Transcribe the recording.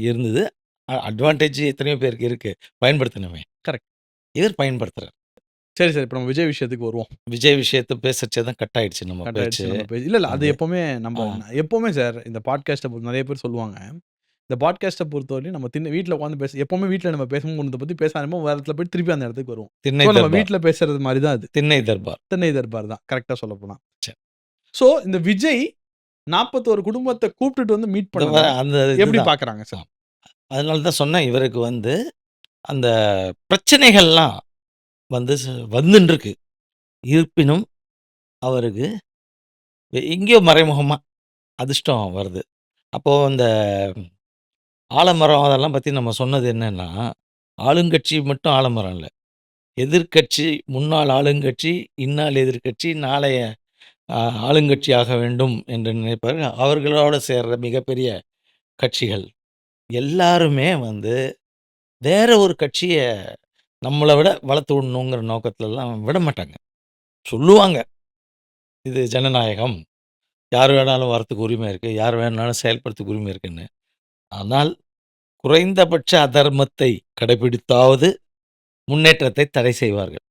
இருந்தது. அட்வான்டேஜ் எத்தனையோ பேருக்கு இருக்கு. பயன்படுத்தணுமே. கரெக்ட். இவர் பயன்படுத்துறார். சரி, சரி. இப்ப நம்ம விஜய் விஷயத்துக்கு வருவோம். விஜய் விஷயத்த பேசச்சே தான் கட் ஆயிடுச்சு நம்ம கட் பேச்சு. ஆயிடுச்சு நம்ம இல்ல. அது வந்து எப்பவுமே ஆ எப்பவுமே சார் இந்த பாட்காஸ்ட்ட நெறைய பேர் சொல்லுவாங்க. இந்த பாட்காஸ்ட்ட பொறுத்தவரையும் நம்ம வீட்ல உட்கார்ந்து எப்பவுமே வீட்ல நம்ம பேசும்போது பத்தி பேச ஆரம்பிப்போம். வேற இடத்துல போய் திருப்பி அந்த இடத்துக்கு வருவோம். திண்ணை ஸோ நம்ம தர்பார். வீட்ல பேசுறது மாரி தான் அது. திண்ணை தர்பார். திண்ணை தர்பார் தான். கரெக்ட்டா சொல்லப்போனா. சரி. ஸோ இந்த விஜய் 41 குடும்பத்த கூப்ட்டுட்டு வந்து மீட் இந்த பண்ணத அந்த எப்படி இதுதான். பார்க்குறாங்க ஆ. சார்? அதனால தான் சொன்னேன் இவருக்கு வந்து அந்த பிரச்சனைகள்லாம் வந்து வந்துன்ருக்கு. இருப்பினும் அவருக்கு எங்கேயோ மறைமுகமா அதிர்ஷ்டம் வருது. அப்போ இந்த ஆலமரம் அதெல்லாம் பத்தி நம்ம சொன்னது என்னன்னா, ஆளுங்கட்சி மட்டும் ஆலமரம் இல்ல. எதிர்க்கட்சி, முன்னாள் ஆளுங்கட்சி, இன்னாள் எதிர்க்கட்சி, நாளைய அ ஆளுங்கட்சியாக வேண்டும் என்று நினைப்பார்கள். அவர்களோட சேர்ற மிகப்பெரிய கட்சிகள். எல்லாருமே வந்து வேற ஒரு கட்சிய நம்மள விட வளர்த்து விடணுங்கிற நோக்கத்துலலாம் விட மாட்டாங்க. சொல்லுவாங்க. இது ஜனநாயகம். யார் வேணாலும் வரத்துக்கு உரிமை இருக்கு. யார் வேணாலும் செயல்படுறதுக்கு உரிமை இருக்குன்னு. ஆனால் குறைந்தபட்ச அதர்மத்தை கடைபிடித்தாவது முன்னேற்றத்தை தடை செய்வார்கள்.